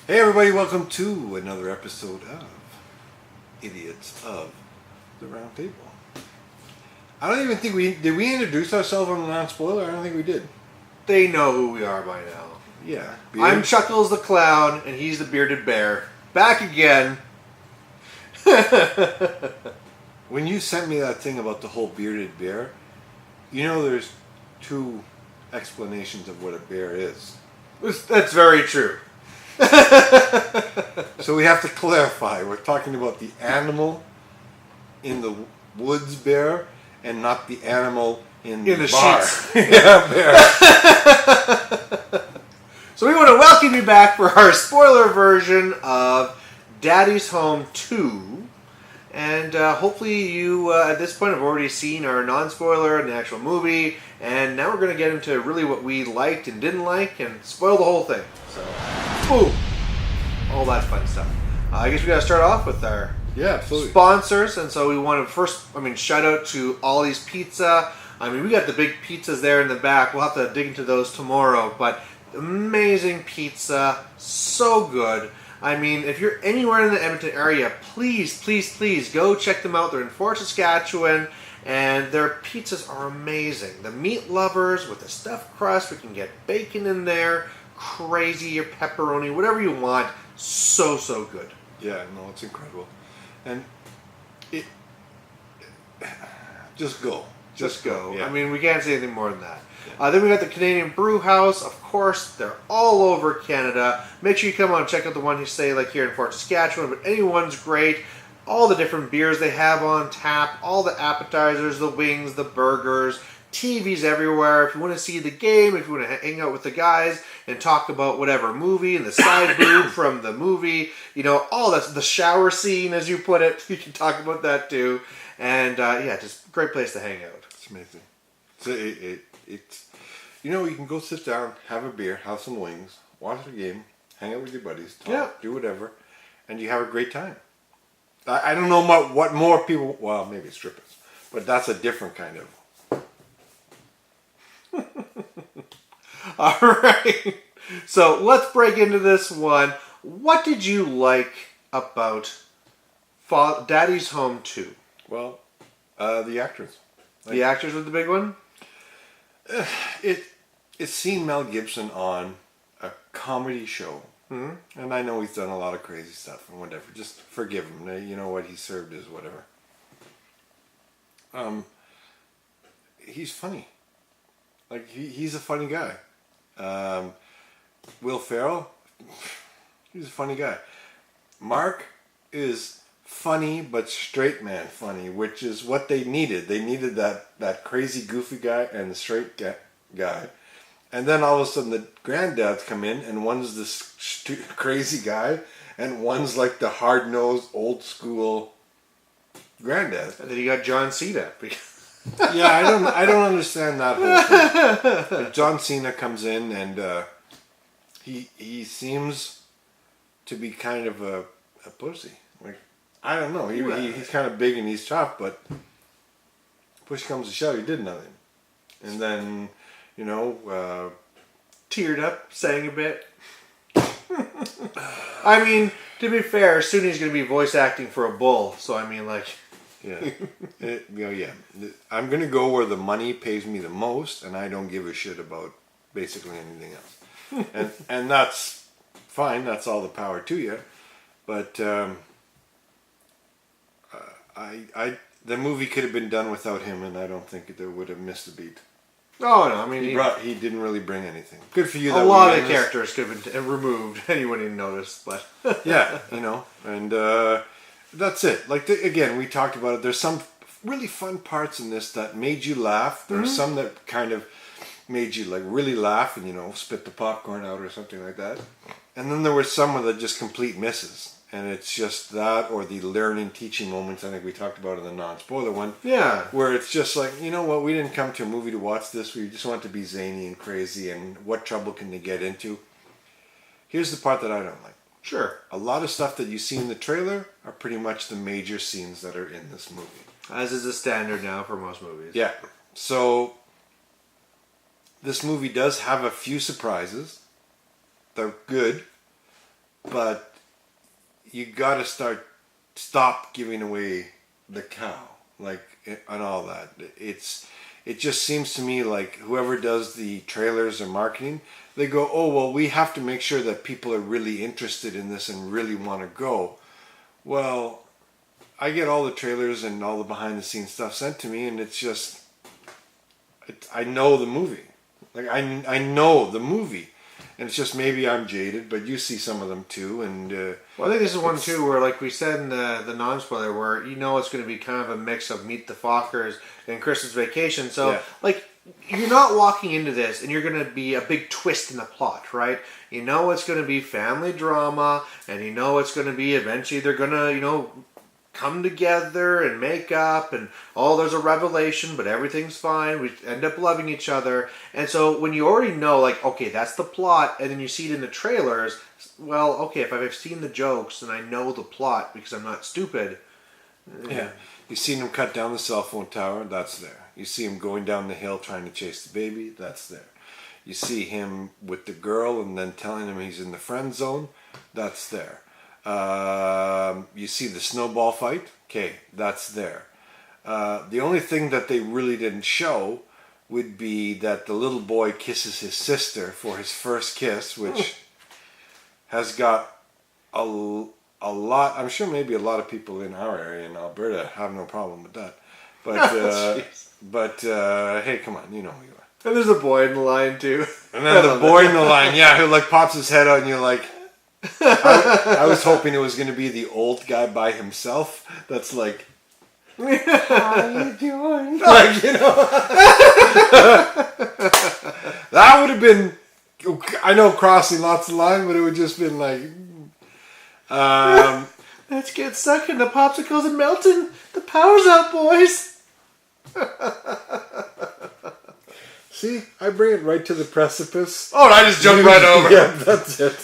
Hey everybody, welcome to another episode of Idiots of the Round Table. I don't even think did we introduce ourselves on the non-spoiler? I don't think we did. They know who we are by now. Yeah. I'm Chuckles the Clown, and he's the Bearded Bear. Back again. When you sent me that thing about the whole bearded bear, you know there's two explanations of what a bear is. That's very true. So we have to clarify. We're talking about the animal in the woods bear and not the animal in the bar. Sheets. Yeah, bear. So we want to welcome you back for our spoiler version of Daddy's Home 2. And hopefully you, at this point, have already seen our non-spoiler and the actual movie. And now we're going to get into really what we liked and didn't like and spoil the whole thing. So, boom. All that fun stuff. I guess we got to start off with our sponsors. And so we want to first, shout out to Ollie's Pizza. We got the big pizzas there in the back. We'll have to dig into those tomorrow. But amazing pizza. So good. If you're anywhere in the Edmonton area, please, please, please go check them out. They're in Fort Saskatchewan, and their pizzas are amazing. The meat lovers with the stuffed crust, we can get bacon in there, crazy, or pepperoni, whatever you want. So, so good. Yeah, no, it's incredible. And just go. Just go. Yeah. We can't say anything more than that. Then we got the Canadian Brew House. Of course, they're all over Canada. Make sure you come out and check out the one you say like here in Fort Saskatchewan, but anyone's great. All the different beers they have on tap, all the appetizers, the wings, the burgers, TVs everywhere. If you want to see the game, if you want to hang out with the guys and talk about whatever movie and the side boob from the movie, all that's the shower scene, as you put it. You can talk about that too. And just a great place to hang out. It's amazing. So it's you can go sit down, have a beer, have some wings, watch the game, hang out with your buddies, talk, do whatever, and you have a great time. I don't know what more people. Well, maybe strippers, but that's a different kind of. All right. So let's break into this one. What did you like about Daddy's Home 2? Well, the actors. The actors were the big one? It's seen Mel Gibson on a comedy show. Mm-hmm. And I know he's done a lot of crazy stuff and whatever. Just forgive him. You know what he served is whatever. He's funny. Like, he's a funny guy. Will Ferrell, he's a funny guy. Mark is funny, but straight man funny, which is what they needed. They needed that crazy, goofy guy and the straight guy. And then all of a sudden the granddads come in, and one's this crazy guy, and one's like the hard-nosed, old-school granddad. And then you got John Cena. Yeah, I don't understand that whole thing. But John Cena comes in, and he seems to be kind of a pussy. Like, I don't know. He's kind of big and he's tough, but push comes to shove, he did nothing. And then, teared up, sang a bit. To be fair, soon he's going to be voice acting for a bull. So, Yeah. Yeah. I'm going to go where the money pays me the most, and I don't give a shit about basically anything else. and that's fine. That's all the power to you. But the movie could have been done without him, and I don't think it would have missed a beat. Oh no! He didn't really bring anything. Good for you. A lot of characters could have been removed, and you wouldn't even notice. But yeah, and that's it. Like again, we talked about it. There's some really fun parts in this that made you laugh. There's some that kind of made you like really laugh and spit the popcorn out or something like that. And then there were some that just complete misses. And it's just that, or the learning, teaching moments. I think we talked about in the non-spoiler one. Yeah. Where it's just like, you know what, we didn't come to a movie to watch this. We just want to be zany and crazy, and what trouble can they get into? Here's the part that I don't like. Sure. A lot of stuff that you see in the trailer are pretty much the major scenes that are in this movie. As is a standard now for most movies. Yeah. So, this movie does have a few surprises. They're good. but you got to stop giving away the cow, like, and all that. It just seems to me like whoever does the trailers or marketing, they go, oh, well, we have to make sure that people are really interested in this and really want to go. Well, I get all the trailers and all the behind the scenes stuff sent to me, and it's just, I know the movie. Like, I know the movie. And it's just maybe I'm jaded, but you see some of them too. And well, I think this is one too where, like we said in the non-spoiler, where you know it's going to be kind of a mix of Meet the Fockers and Christmas Vacation. So, yeah. like, you're not walking into this and you're going to be a big twist in the plot, right? You know it's going to be family drama, and you know it's going to be eventually they're going to, you know, come together and make up, and there's a revelation, but everything's fine. We end up loving each other. And so when you already know, like, okay, that's the plot, and then you see it in the trailers, well, okay, if I've seen the jokes and I know the plot because I'm not stupid. Yeah. You see him cut down the cell phone tower, that's there. You see him going down the hill trying to chase the baby, that's there. You see him with the girl and then telling him he's in the friend zone, that's there. You see the snowball fight, okay, that's there. The only thing that they really didn't show would be that the little boy kisses his sister for his first kiss, which has got a lot, I'm sure maybe a lot of people in our area in Alberta have no problem with that. But, hey, come on, you know who you are. And there's a boy in the line too. And then the boy in the line, yeah, who like pops his head out and you're like, I was hoping it was going to be the old guy by himself. That's like, how you doing? Like, you know, that would have been, I know, crossing lots of lines, but it would just been like, let's get stuck in the popsicles and melting. The power's out, boys. See, I bring it right to the precipice. Oh, and I just jumped right over. Yeah, that's it.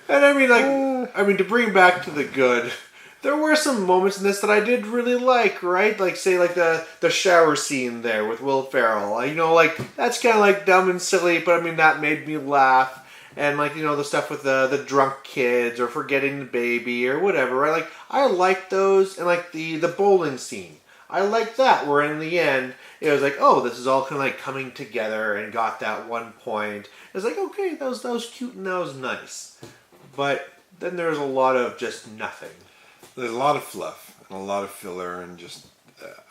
And I mean, to bring back to the good, there were some moments in this that I did really like, right? Like, say, like the shower scene there with Will Ferrell. You know, like, that's kind of like dumb and silly, but I mean, that made me laugh. And, like, you know, the stuff with the drunk kids or forgetting the baby or whatever, right? Like, I like those. And, like, the bowling scene. I like that, where in the end, it was like, oh, this is all kind of like coming together and got that one point. It was like, okay, that was cute and that was nice. But then there's a lot of just nothing. There's a lot of fluff and a lot of filler and just,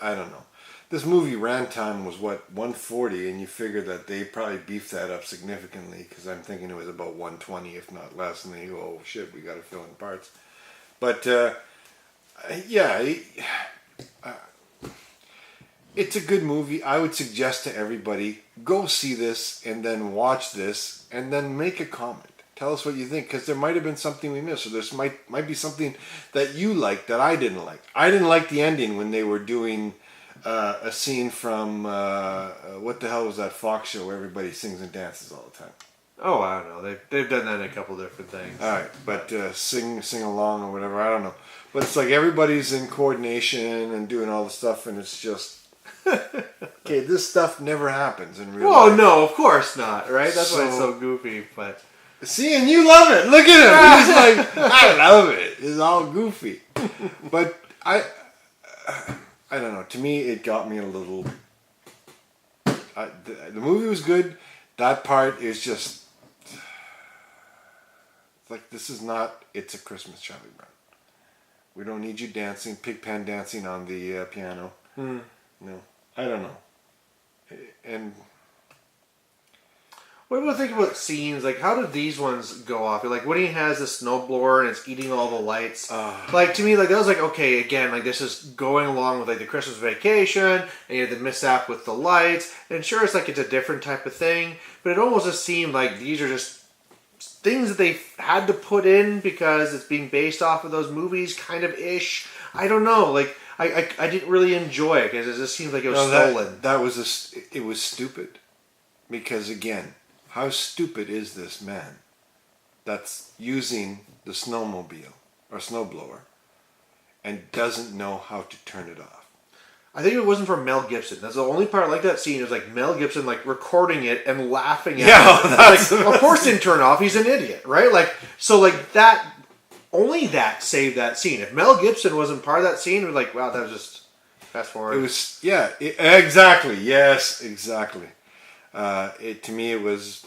I don't know. This movie ran time was, what, 140, and you figure that they probably beefed that up significantly, because I'm thinking it was about 120, if not less, and they go, oh shit, we got to fill in parts. But, yeah, it's a good movie. I would suggest to everybody, go see this, and then watch this, and then make a comment. Tell us what you think, because there might have been something we missed, or there might be something that you liked that I didn't like. I didn't like the ending when they were doing a scene from what the hell was that Fox show where everybody sings and dances all the time? Oh, I don't know. They've done that in a couple different things. All right, but sing along or whatever. I don't know. But it's like everybody's in coordination and doing all the stuff, and it's just okay. This stuff never happens in real life. Oh no, of course not. Right? That's why it's so goofy. But see, and you love it. Look at him. He's like, I love it. It's all goofy. But I don't know. To me, it got me a little. The movie was good. That part is just like, this is not. It's a Christmas, Charlie Brown. We don't need you dancing, pigpen dancing on the piano. No, I don't know. And what do you think about scenes? Like, how did these ones go off? Like, when he has the snowblower and it's eating all the lights. Like, to me, like, that was like, okay, again, like, this is going along with, like, the Christmas Vacation, and you had the mishap with the lights. And sure, it's like, it's a different type of thing, but it almost just seemed like these are just things that they had to put in because it's being based off of those movies, kind of ish. I don't know. Like, I didn't really enjoy it because it just seemed like it was stolen. It was stupid. Because, again, how stupid is this man that's using the snowmobile or snowblower and doesn't know how to turn it off? I think it wasn't from Mel Gibson. That's the only part I like that scene. Is like Mel Gibson like recording it and laughing at it. that's Like, of course didn't turn off. He's an idiot, right? Like so, like that. Only that saved that scene. If Mel Gibson wasn't part of that scene, we're like, wow, that was just fast forward. It was exactly. Yes, exactly. To me, it was.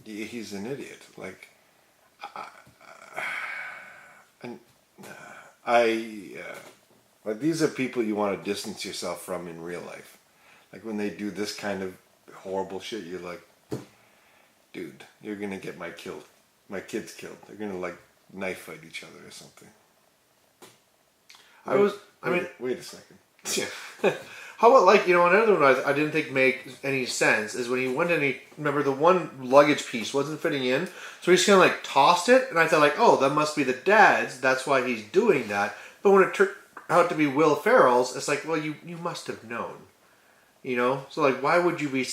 He's an idiot. Like, but these are people you want to distance yourself from in real life. Like when they do this kind of horrible shit, you're like, dude, you're gonna get my kids killed. They're gonna like knife fight each other or something. Wait a second. Yeah. How about like another one I didn't think made any sense is when he went and remember the one luggage piece wasn't fitting in, so he's kind of like tossed it, and I thought like, oh, that must be the dad's. That's why he's doing that. But when it turned out to be Will Ferrell's, it's like, well, you must have known, So like, why would you be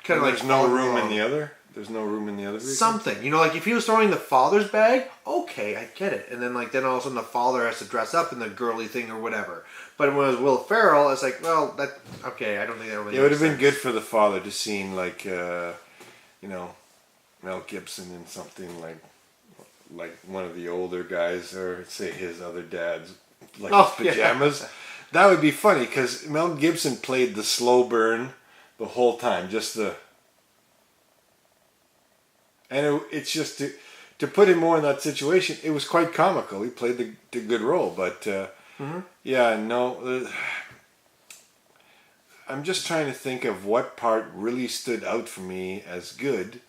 kind of like? There's no room in the other. There's no room in the other vehicle? Something. Like if he was throwing the father's bag, okay, I get it. And then then all of a sudden the father has to dress up in the girly thing or whatever. But when it was Will Ferrell, it's like, well, okay, I don't think that really it would have been good for the father to see like, Mel Gibson in something like one of the older guys or say his other dad's his pajamas. Yeah. That would be funny because Mel Gibson played the slow burn the whole time. Just and it's just to put him more in that situation. It was quite comical. He played the good role, but I'm just trying to think of what part really stood out for me as good,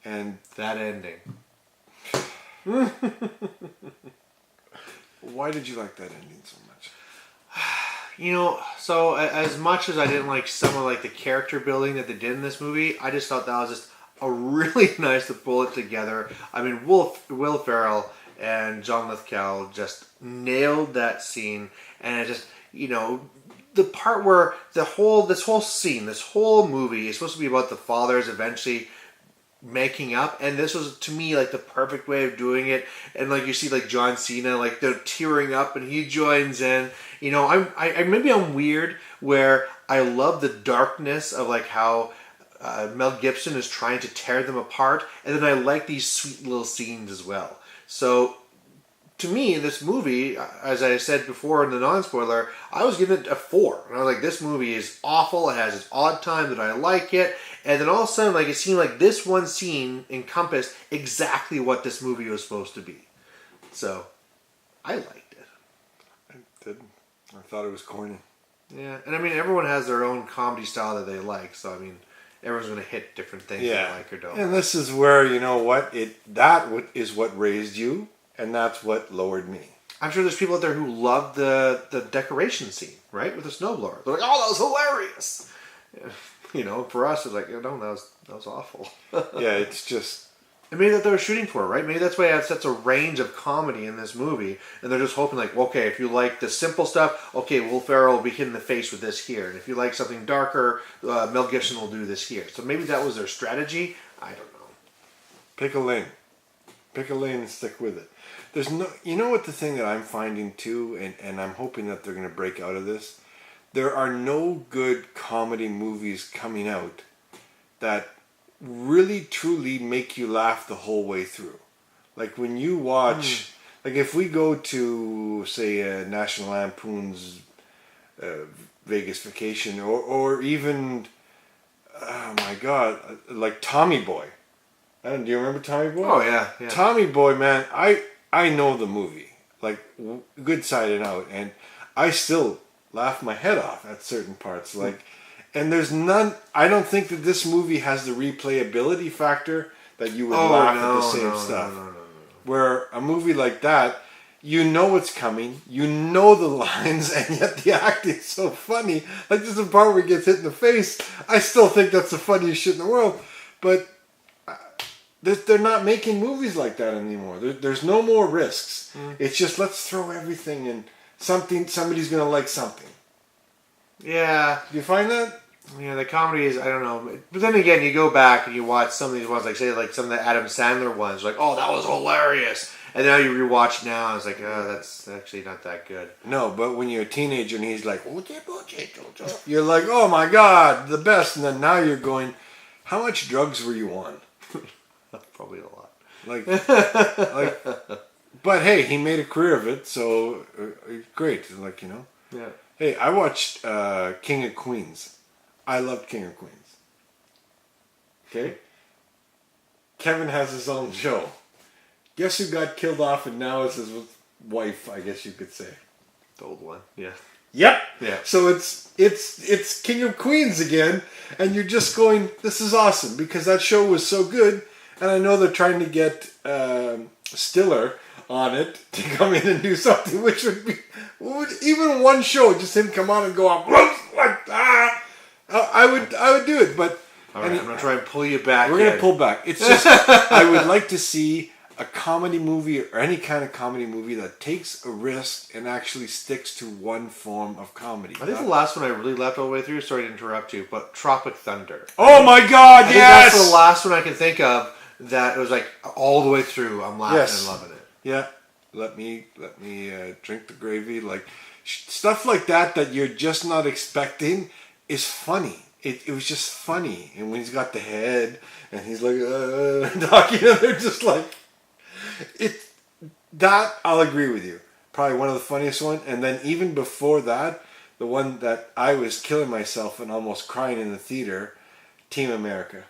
and that ending. Why did you like that ending so much? So as much as I didn't like some of like the character building that they did in this movie, I just thought that was just a really nice to pull it together. I mean, Will Ferrell and John Lithgow just nailed that scene, and it just the part where this whole movie is supposed to be about the fathers eventually making up, and this was to me like the perfect way of doing it. And like you see like John Cena, like they're tearing up and he joins in. Maybe I'm weird where I love the darkness of like how Mel Gibson is trying to tear them apart, and then I like these sweet little scenes as well. So to me, this movie, as I said before in the non-spoiler, I was giving it a 4. And I was like, this movie is awful. It has its odd time that I like it. And then all of a sudden, like it seemed like this one scene encompassed exactly what this movie was supposed to be. So, I liked it. I didn't. I thought it was corny. Yeah, and I mean, everyone has their own comedy style that they like. So, I mean, everyone's going to hit different things they like or don't. And this is where, that is what raised you. And that's what lowered me. I'm sure there's people out there who love the decoration scene, right? With the snowblower. They're like, oh, that was hilarious. For us, it's like, no, that was awful. Yeah, it's just... And maybe that they were shooting for, right? Maybe that's why it has such a range of comedy in this movie. And they're just hoping like, okay, if you like the simple stuff, okay, Will Ferrell will be hit in the face with this here. And if you like something darker, Mel Gibson will do this here. So maybe that was their strategy. I don't know. Pick a lane. Pick a lane and stick with it. There's no, what the thing that I'm finding too, and I'm hoping that they're going to break out of this. There are no good comedy movies coming out that really truly make you laugh the whole way through. Like when you watch, like if we go to say National Lampoon's Vegas Vacation, or even, oh my God, like Tommy Boy. Do you remember Tommy Boy? Oh yeah. Tommy Boy, man, I know the movie, like good side and out, and I still laugh my head off at certain parts. Like, and there's none. I don't think that this movie has the replayability factor that you would laugh at the same stuff. No. Where a movie like that, it's coming, the lines, and yet the acting's so funny. Like there's a part where he gets hit in the face. I still think that's the funniest shit in the world, but. They're not making movies like that anymore. There's no more risks. It's just let's throw everything in somebody's going to like something. Yeah. Do you find that? Yeah, the comedy is, I don't know. But then again, you go back and you watch some of these ones, like say like some of the Adam Sandler ones, like, oh, that was hilarious. And now you rewatch now, and it's like, oh, that's actually not that good. No, but when you're a teenager and he's like, you're like, oh my God, the best. And then now you're going, how much drugs were you on? Probably a lot. Like, but hey, he made a career of it, so great. Like, you know. Yeah. Hey, I watched King of Queens. I loved King of Queens. Okay? Kevin has his own show. Guess who got killed off and now is his wife, I guess you could say. The old one. Yeah. Yep. Yeah. So it's King of Queens again, and you're just going, this is awesome, because that show was so good, and I know they're trying to get Stiller on it to come in and do something, which would be even one show, just him come on and go off like that. I would do it, but all right, I'm gonna try and pull you back. We're gonna pull back. It's just I would like to see a comedy movie or any kind of comedy movie that takes a risk and actually sticks to one form of comedy. I think the last one I really laughed all the way through. Sorry to interrupt you, but Tropic Thunder. Oh my God! I Yes, think that's the last one I can think of that it was like all the way through. I'm laughing and loving it. Yeah, let me drink the gravy. Like stuff like that you're just not expecting is funny. It was just funny, and when he's got the head and he's like talking, and they're just like it. That I'll agree with you. Probably one of the funniest one, and then even before that, the one that I was killing myself and almost crying in the theater, Team America.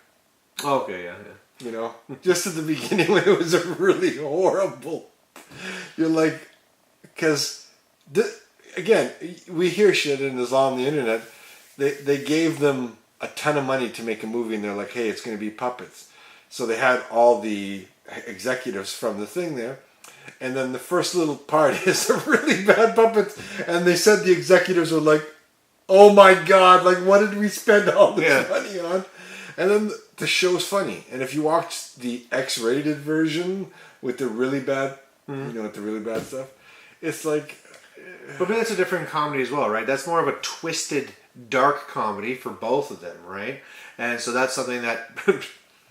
Okay, yeah. You know, just at the beginning when it was really horrible. You're like, because, again, we hear shit and it's all on the internet. They gave them a ton of money to make a movie and they're like, hey, it's going to be puppets. So they had all the executives from the thing there. And then the first little part is a really bad puppets. And they said the executives were like, oh my God, like what did we spend all this money on? And then the show's funny. And if you watch the X-rated version with the really bad, with the really bad stuff, it's like... But maybe that's a different comedy as well, right? That's more of a twisted, dark comedy for both of them, right? And so that's something that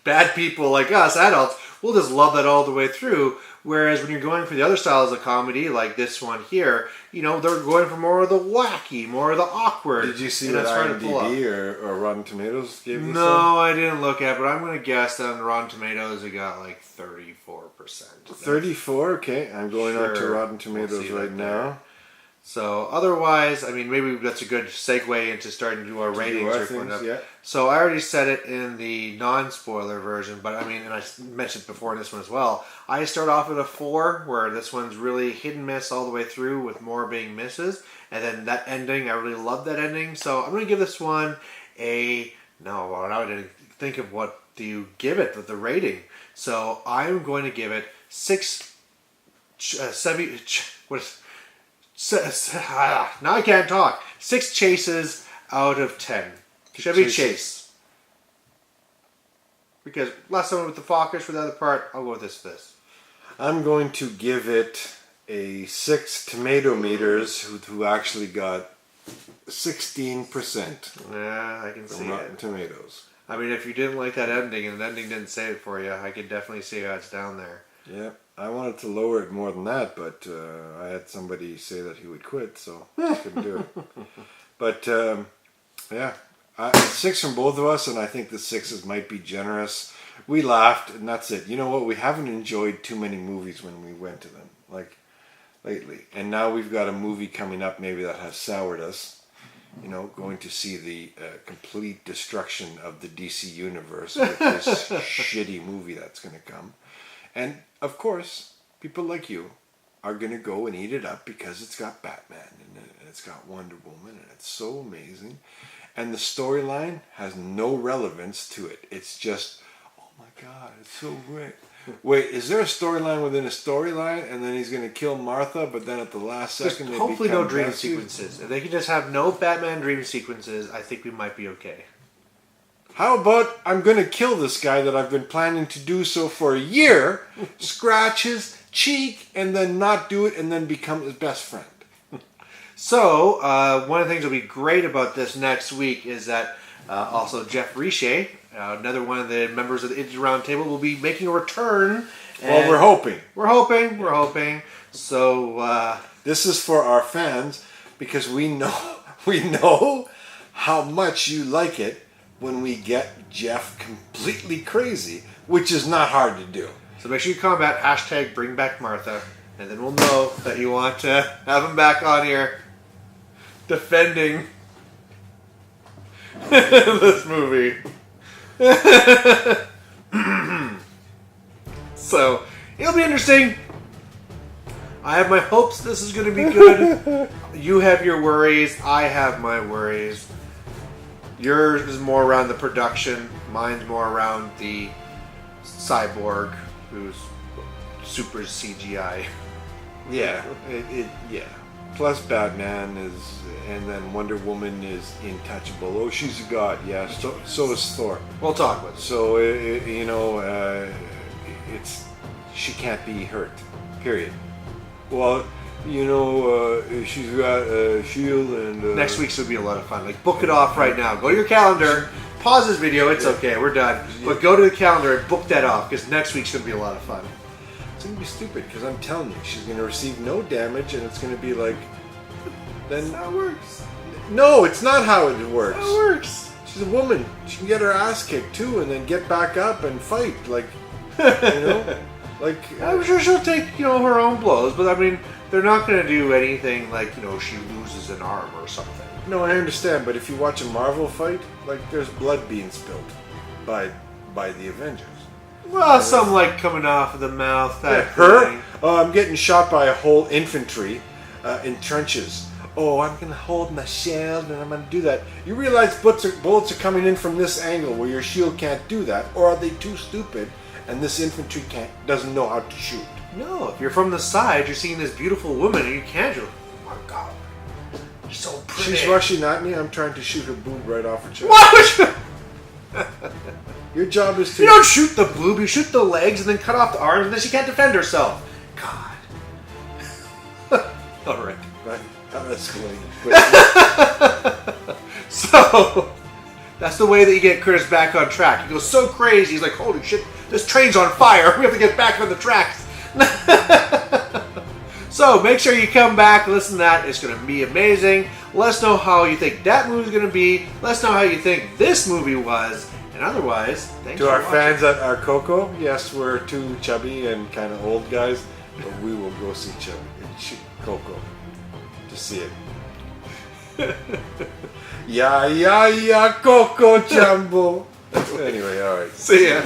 bad people like us, adults, will just love that all the way through. Whereas when you're going for the other styles of comedy, like this one here, they're going for more of the wacky, more of the awkward. Did you see what IMDb or Rotten Tomatoes gave this? No, I didn't look at it, but I'm going to guess that on Rotten Tomatoes it got like 34%. 34? Okay, I'm going on to Rotten Tomatoes right now. So otherwise, I mean, maybe that's a good segue into starting to do our ratings. So I already said it in the non-spoiler version, but I mean, and I mentioned before in this one as well, I start off at a 4, where this one's really hit and miss all the way through with more being misses. And then that ending, I really love that ending. So I'm going to give this one now I didn't think of what do you give it, the rating. So I'm going to give it 6, now I can't talk. 6 chases out of 10. Chevy Chase. Because last time with the Fockers for the other part, I'll go with this. I'm going to give it a 6 tomato meters who actually got 16%. Yeah, I can see it. Rotten Tomatoes. I mean, if you didn't like that ending and the ending didn't say it for you, I could definitely see how it's down there. Yeah, I wanted to lower it more than that, but I had somebody say that he would quit, so I couldn't do it. But, 6 from both of us, and I think the 6s might be generous. We laughed, and that's it. You know what? We haven't enjoyed too many movies when we went to them, like, lately. And now we've got a movie coming up maybe that has soured us. Going to see the complete destruction of the DC universe with this shitty movie that's going to come. And, of course, people like you are going to go and eat it up because it's got Batman and it's got Wonder Woman and it's so amazing. And the storyline has no relevance to it. It's just, oh my God, it's so great. Wait, is there a storyline within a storyline and then he's going to kill Martha, but then at the last second... Hopefully no dream sequences. If they can just have no Batman dream sequences, I think we might be okay. How about I'm going to kill this guy that I've been planning to do so for a year, scratch his cheek, and then not do it, and then become his best friend? So, one of the things that will be great about this next week is that also Jeff Riche, another one of the members of the Indie Round Table, will be making a return Well, we're hoping. We're hoping. So this is for our fans because we know how much you like it when we get Jeff completely crazy, which is not hard to do. So make sure you comment hashtag bring back Martha, and then we'll know that you want to have him back on here defending this movie. So it'll be interesting. I have my hopes this is going to be good. You have your worries. I have my worries. Yours is more around the production. Mine's more around the cyborg, who's super CGI. Yeah, yeah. Plus Batman is, and then Wonder Woman is untouchable. Oh, she's a god. Yeah, so is Thor. We'll talk about it. So it's she can't be hurt. Period. Well, she's got a shield and... Next week's will be a lot of fun. Like, book it off right now. Go to your calendar. Pause this video. It's okay. We're done. But go to the calendar and book that off, because next week's going to be a lot of fun. It's going to be stupid, because I'm telling you, she's going to receive no damage, and it's going to be like... Then That's how it works. No, it's not how it works. How it works. She's a woman. She can get her ass kicked, too, and then get back up and fight. Like, Like, I'm sure she'll take, her own blows, but I mean, they're not going to do anything like, she loses an arm or something. No, I understand, but if you watch a Marvel fight, like, there's blood being spilled by the Avengers. Well, some like coming off of the mouth. That her? thing. Oh, I'm getting shot by a whole infantry in trenches. Oh, I'm going to hold my shield and I'm going to do that. You realize bullets are coming in from this angle where your shield can't do that, or are they too stupid and this infantry doesn't know how to shoot? No, if you're from the side, you're seeing this beautiful woman and you can't. Oh my god, you're so pretty. She's rushing at me. I'm trying to shoot her boob right off her chest. What? Your job is to... You don't shoot the boob, you shoot the legs and then cut off the arms and then she can't defend herself. God. Alright. Right. That's good. So, that's the way that you get Curtis back on track. He goes so crazy, he's like, holy shit, this train's on fire. We have to get back on the tracks. So, make sure you come back, listen to that. It's going to be amazing. Let us know how you think that movie's going to be. Let us know how you think this movie was. And otherwise, thanks to for our watching. fans at our Coco, yes, we're two chubby and kind of old guys, but we will go see Coco to see it. Yeah, Coco Jumbo. Anyway, all right. See ya.